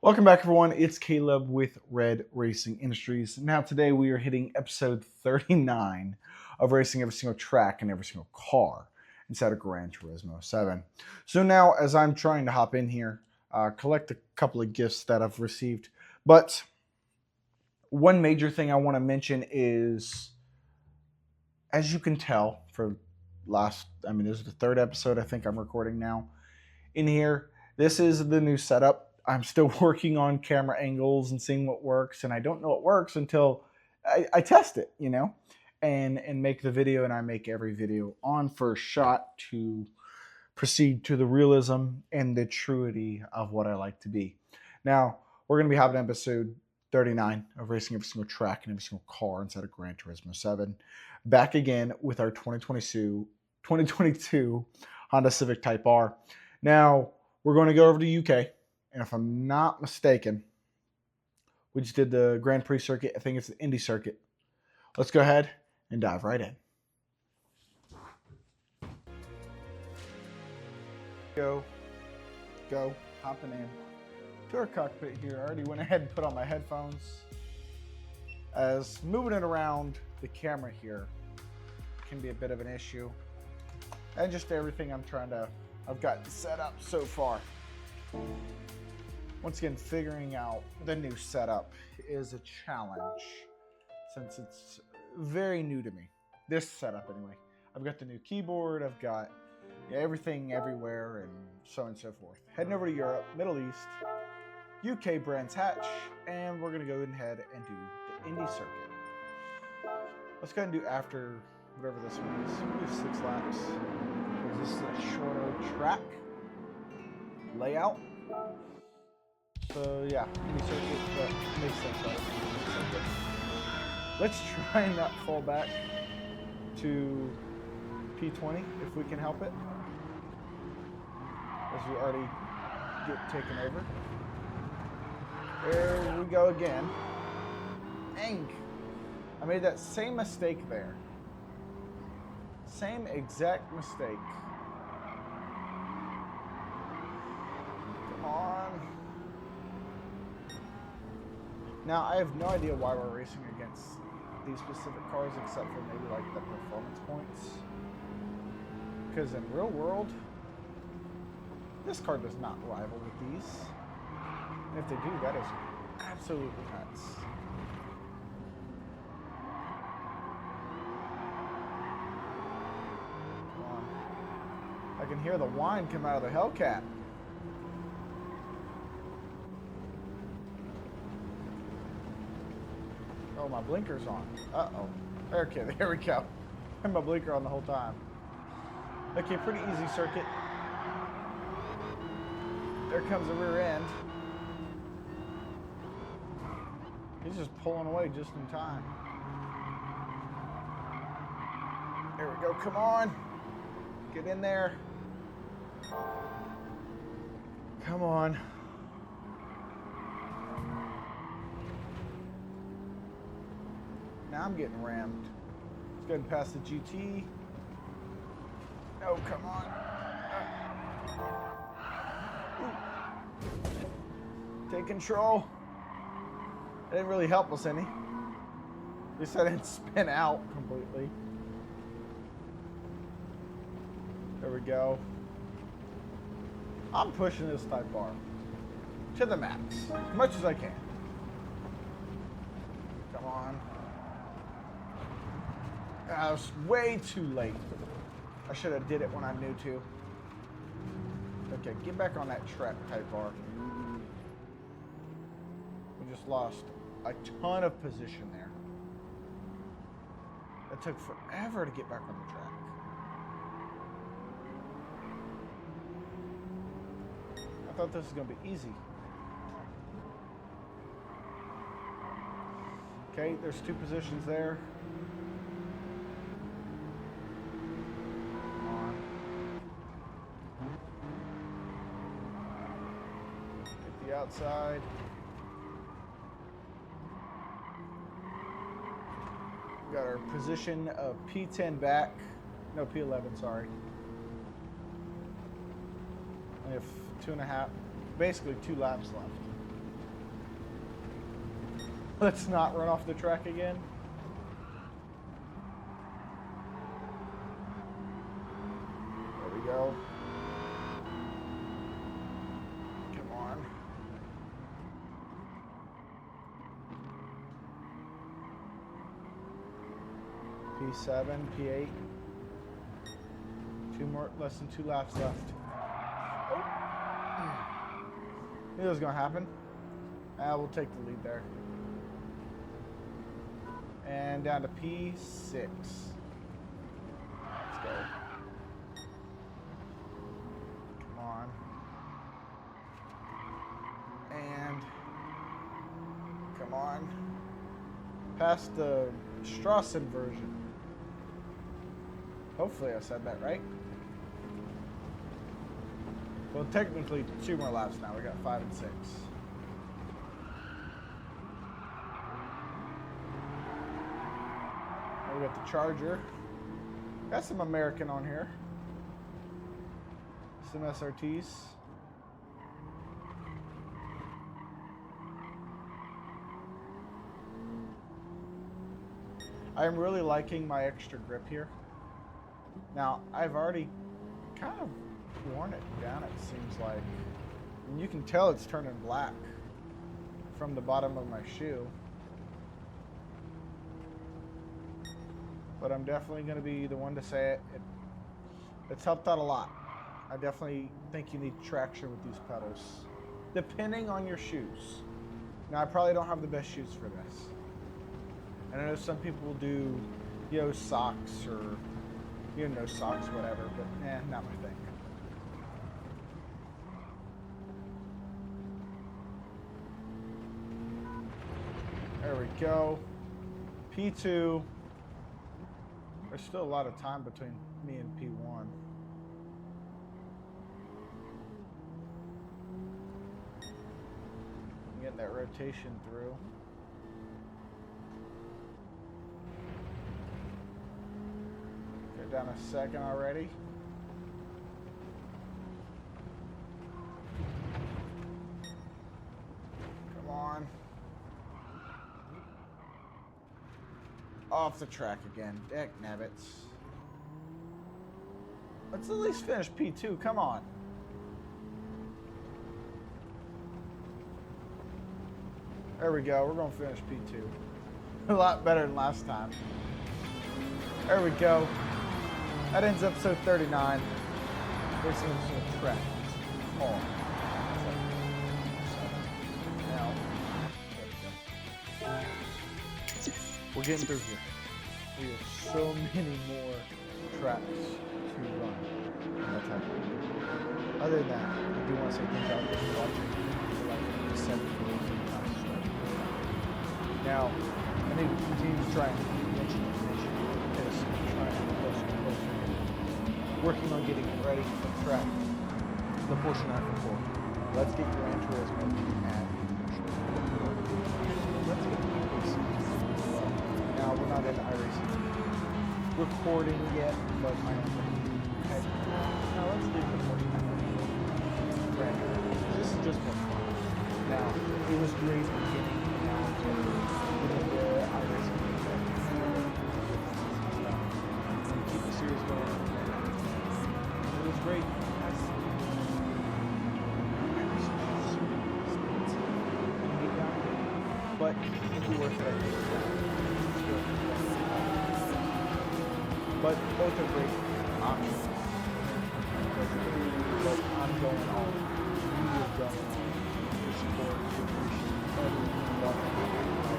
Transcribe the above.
Welcome back, everyone. It's Caleb with Red Racing Industries. Now, today we are hitting episode 39 of racing every single track and every single car inside of Gran Turismo 7. So now, as I'm trying to hop in here, collect a couple of gifts that I've received, but one major thing I want to mention is, as you can tell, this is the third episode I think I'm recording now. In here, this is the new setup. I'm still working on camera angles and seeing what works, and I don't know what works until I test it, and make the video, and I make every video on first shot to proceed to the realism and the truity of what I like to be. Now, we're going to be having episode 39 of racing every single track and every single car inside of Gran Turismo 7. Back again with our 2022 Honda Civic Type R. Now, we're going to go over to UK. And if I'm not mistaken, we just did the Grand Prix circuit. I think it's the Indy circuit. Let's go ahead and dive right in. Go, hopping in to our cockpit here. I already went ahead and put on my headphones. As moving it around the camera here can be a bit of an issue. And just everything I've got set up so far. Once again, figuring out the new setup is a challenge since it's very new to me. This setup anyway. I've got the new keyboard, I've got everything everywhere, and so on and so forth. Heading over to Europe, Middle East, UK Brands Hatch, and we're going to go ahead and do the Indy circuit. Let's go ahead and do after whatever this one is. We'll do 6 laps because this is a shorter track layout. So yeah, Indy circuit, that makes sense, right? Let's try and not fall back to P20 if we can help it, as we already get taken over. There we go again. Dang! I made that same mistake there. Same exact mistake. Come on. Now, I have no idea why we're racing against these specific cars except for maybe like the performance points. Because in real world, this car does not rival with these. And if they do, that is absolutely nuts. Come on. I can hear the whine come out of the Hellcat. Oh, my blinker's on. Uh-oh. Okay, there we go. I had my blinker on the whole time. Okay, pretty easy circuit. There comes the rear end. He's just pulling away just in time. There we go, come on. Get in there. Come on. Now I'm getting rammed. Let's go ahead and pass the GT. No, come on. Take control. That didn't really help us any. At least I didn't spin out completely. There we go. I'm pushing this Type R to the max, as much as I can. Come on. I was way too late. I should have did it when I knew to. Okay, get back on that track, Type R. We just lost a ton of position there. It took forever to get back on the track. I thought this was going to be easy. Okay, there's 2 positions there. Outside. Got our position of P10 back. No, P11, sorry. We have 2.5, basically 2 laps left. Let's not run off the track again. There we go. Come on. P7, P8. Less than 2 laps left. Oh. Knew it was gonna happen. We'll take the lead there. And down to P6. Let's go. Come on. And come on. Past the Strassen version. Hopefully I said that right. Well, technically 2 more laps now. We got 5 and 6. We got the Charger. Got some American on here. Some SRTs. I'm really liking my extra grip here. Now, I've already kind of worn it down, it seems like. And you can tell it's turning black from the bottom of my shoe. But I'm definitely going to be the one to say it. It's helped out a lot. I definitely think you need traction with these pedals, depending on your shoes. Now, I probably don't have the best shoes for this. And I know some people do, socks or, no socks, whatever, but not my thing. There we go. P2. There's still a lot of time between me and P1. I'm getting that rotation through. They're down a second already. Come on. Off the track again. Heck nabbits. Let's at least finish P2. Come on. There we go. We're going to finish P2. A lot better than last time. There we go. That ends episode 39. This is a track. Oh. Now, we're getting through here. We have so many more tracks to run. Other than that, I do want to say thank you for watching. Like 7 times. Now, I need to continue to try and mention information. Working on getting it ready for the track. The portion after 4. Let's get Gran Turismo and let's get racing. Now we're not in iRacing recording yet, but I am ready. Okay. Now let's get the portion after Gran Turismo. This is just one. Now it was great beginning. Now getting the iRacing. Keep the series going. It was great. But it's worth it. But both are great options. But I'm going all in. You're going to support, to appreciate everyone watching.